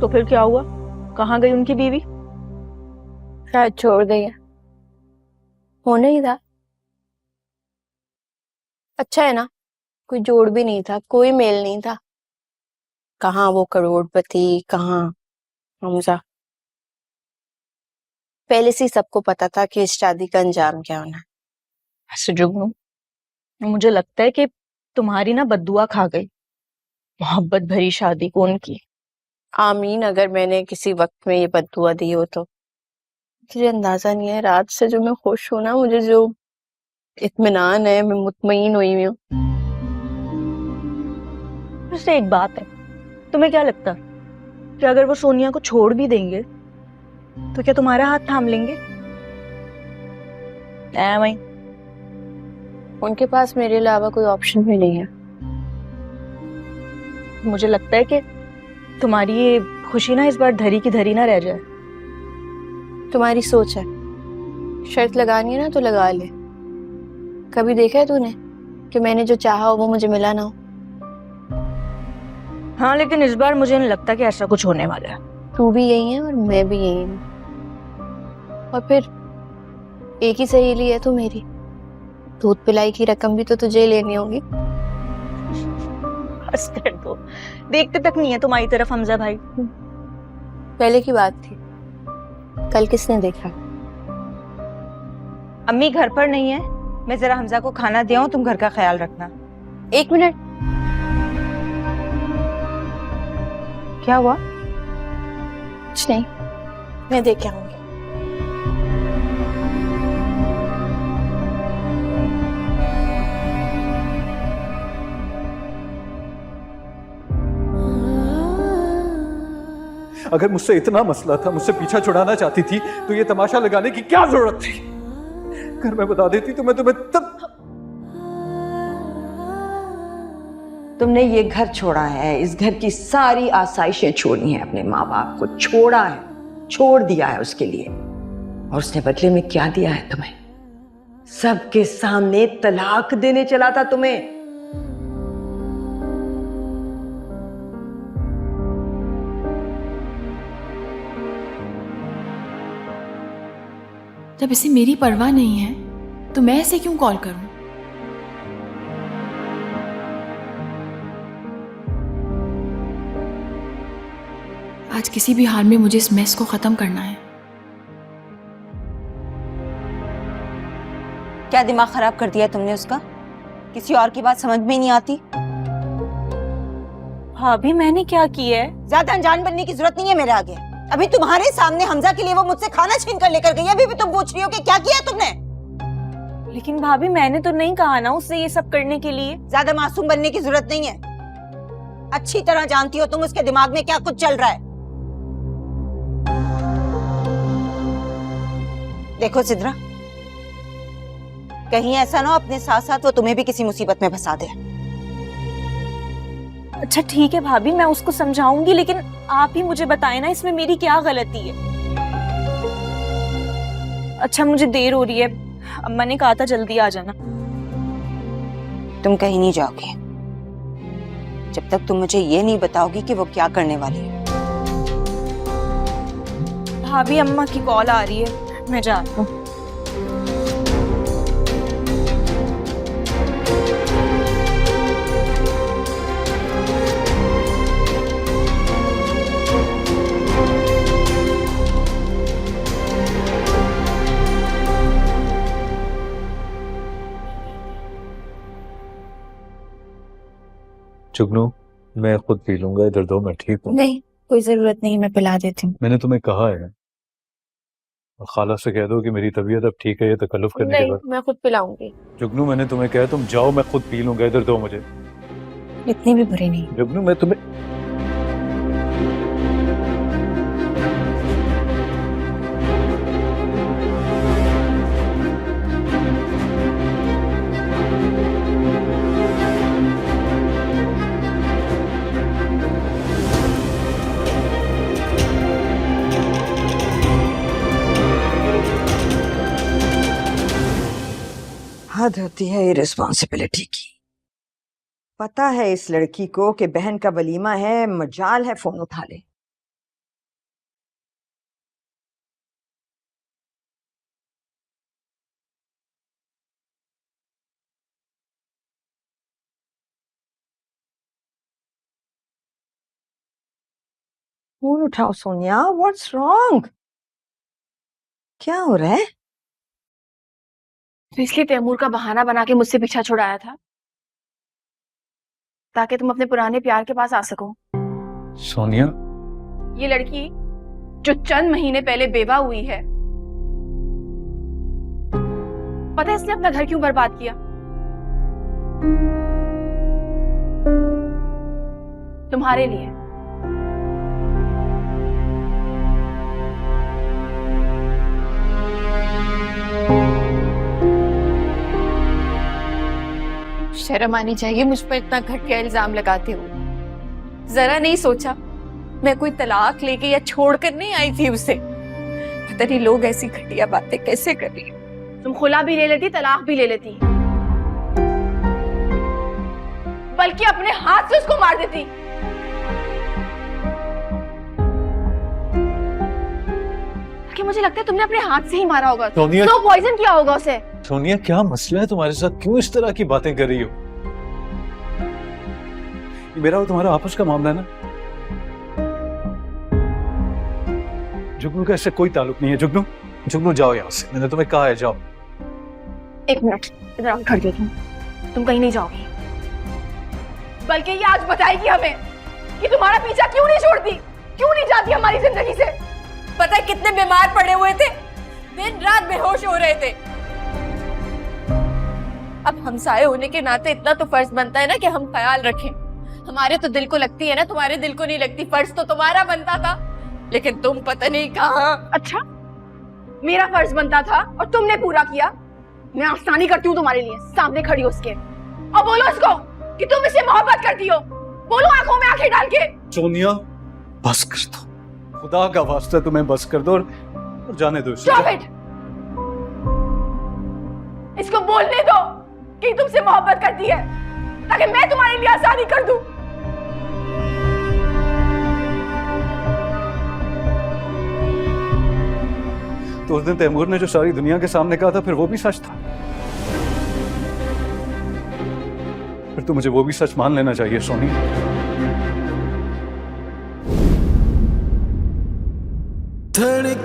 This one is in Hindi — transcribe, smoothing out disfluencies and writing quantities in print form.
तो फिर क्या हुआ? कहाँ गई उनकी बीवी? शायद छोड़ गई है। होने ही था। अच्छा है ना, कोई जोड़ भी नहीं था, कोई मेल नहीं था। कहाँ वो करोड़पति, कहाँ हमजा। पहले से ही सबको पता था कि इस शादी का अंजाम क्या होना है। ऐसे जुगनू, मुझे लगता है कि तुम्हारी ना बद्दुआ खा गई मोहब्बत भरी शादी को उनकी। आमीन, अगर मैंने किसी वक्त में ये बद्दुआ दी हो तो। मुझे अंदाजा नहीं है, रात से जो मैं खुश हूं ना, मुझे जो इत्मीनान है, मैं मुतमईन हुई हूँ। वैसे एक बात है, तुम्हें क्या लगता कि अगर वो सोनिया को छोड़ भी देंगे तो क्या तुम्हारा हाथ थाम लेंगे? वही। उनके पास मेरे अलावा कोई ऑप्शन भी नहीं है। मुझे लगता है कि तुम्हारी ये खुशी ना इस बार धरी की धरी ना रह जाए। तुम्हारी सोच है, शर्त लगानी है ना तो लगा ले। कभी देखा है तूने कि मैंने जो चाहा हो वो मुझे मिला ना हो? हाँ, लेकिन इस बार मुझे नहीं लगता कि ऐसा कुछ होने वाला है। तू भी यही है और मैं भी यही हूँ। और फिर एक ही सहेली है तू मेरी। दूध पिलाई की रकम भी तो तुझे ही लेनी होगी। बस कर दो, देखते तक नहीं है तुम्हारी तरफ हमजा भाई। पहले की बात थी, कल किसने देखा? अम्मी घर पर नहीं है, मैं जरा हमजा को खाना दे आऊं, तुम घर का ख्याल रखना। 1 मिनट। क्या हुआ? कुछ नहीं, मैं देख के आऊंगी। अगर मुझसे इतना मसला था, मुझसे पीछा छुड़ाना चाहती थी, तो ये तमाशा लगाने की क्या जरूरत थी? अगर मैं बता देती तो मैं तुम्हें तब। तुमने ये घर छोड़ा है, इस घर की सारी आसाइशें छोड़ी हैं, अपने माँ बाप को छोड़ा है, छोड़ दिया है उसके लिए। और उसने बदले में क्या दिया है तुम्हें? सबके सामने तलाक देने चला था तुम्हें। जब इसे मेरी परवाह नहीं है तो मैं इसे क्यों कॉल करूं? आज किसी भी हाल में मुझे इस मेस को खत्म करना है। क्या दिमाग खराब कर दिया तुमने उसका? किसी और की बात समझ में नहीं आती। भाभी मैंने क्या किया है? ज्यादा अनजान बनने की जरूरत नहीं है मेरे आगे। अभी तुम्हारे सामने हमजा के लिए वो मुझसे खाना छीन कर लेकर गई, अभी भी तुम पूछ रही हो कि क्या किया तुमने? लेकिन भाभी मैंने तो नहीं कहा ना उससे ये सब करने के लिए। ज्यादा मासूम बनने की जरूरत नहीं है। अच्छी तरह जानती हो तुम उसके दिमाग में क्या कुछ चल रहा है। देखो सिद्रा, कहीं ऐसा ना हो अपने साथ साथ वो तुम्हें भी किसी मुसीबत में फंसा दे। अच्छा ठीक है भाभी, मैं उसको समझाऊंगी, लेकिन आप ही मुझे बताएं ना इसमें मेरी क्या गलती है। अच्छा मुझे देर हो रही है, अम्मा ने कहा था जल्दी आ जाना। तुम कहीं नहीं जाओगे जब तक तुम मुझे ये नहीं बताओगी कि वो क्या करने वाली है। भाभी अम्मा की कॉल आ रही है, मैं जाती हूँ। जुगनू, मैं खुद पी लूंगा, इधर दो, मैं ठीक हूँ। नहीं, कोई जरूरत नहीं, मैं पिला देती हूँ। मैंने तुम्हें कहा है, और खाला से कह दो कि मेरी तबीयत अब ठीक है, ये तकल्लुफ करने के नहीं, बाद। मैं खुद पिलाऊंगी। जुगनू, मैंने तुम्हें कहा तुम जाओ, मैं खुद पी लूंगा, इधर दो मुझे। इतनी भी बुरी नहीं। जुगनू, मैं तुम्हें। हद होती है रिस्पॉन्सिबिलिटी की। पता है इस लड़की को कि बहन का वलीमा है, मजाल है फोन उठा ले। फोन उठाओ सोनिया, व्हाट्स रॉन्ग? क्या हो रहा है? तो इसलिए तैमूर का बहाना बना के मुझसे पीछा छुड़ाया था ताकि तुम अपने पुराने प्यार के पास आ सको। सोनिया, ये लड़की जो चंद महीने पहले बेवा हुई है, पता है इसने अपना घर क्यों बर्बाद किया? तुम्हारे लिए। शर्म आनी चाहिए मुझ पर इतना घटिया इल्जाम लगाते हुए। जरा नहीं सोचा मैं कोई तलाक लेके या छोड़कर नहीं आई थी उसे। पता नहीं लोग ऐसी घटिया बातें कैसे कर रही हैं। तुम खुला भी ले लेती, तलाक भी ले लेती, बल्कि अपने हाथ से उसको मार देती। कि मुझे लगता है तुमने अपने हाथ से ही मारा होगा। सोनिया, तो पॉइजन किया होगा उसे। सोनिया क्या मसला है तुम्हारे साथ? क्यों इस तरह की बातें कर रही हो? ये मेरा और तुम्हारा आपस का मामला है ना। जुगनू का इससे कोई ताल्लुक नहीं है। जुगनू, जुगनू जाओ यहाँ से, मैंने तुम्हें कहा है जाओ। एक मिनट इधर आओ, खड़ जाओ। तुम कहीं नहीं जाओगी, बल्कि ये आज बताएगी हमें कि तुम्हारा पीछा क्यों नहीं छोड़ती, क्यों नहीं जाती हमारी जिंदगी से। पता है कितने बीमार पड़े हुए थे, दिन रात बेहोश हो रहे थे। अब हमसाए होने के नाते इतना तो फर्ज बनता है ना कि हम ख्याल रखें। हमारे तो दिल को लगती है ना, तुम्हारे दिल को नहीं लगती। फर्ज तो तुम्हारा बनता था, लेकिन तुम पता नहीं कहाँ। अच्छा, मेरा फर्ज बनता था और तुमने पूरा किया। मैं आसानी करती हूँ तुम्हारे लिए, सामने खड़ी हो उसके और बोलो उसको कि तुम इसे मोहब्बत करती हो। बोलो आंखों में आंखें डाल के। सोनिया बस कर दो, खुदा का वास्ता तुम्हें बस कर दो और जाने दो इसे। Stop it! इसको बोलने दो कि तुमसे मोहब्बत करती है, ताकि मैं तुम्हारे लिए आसानी कर दूं। तो उस दिन तैमूर ने जो सारी दुनिया के सामने कहा था, फिर वो भी सच था। फिर तो मुझे वो भी सच मान लेना चाहिए सोनी। धड़क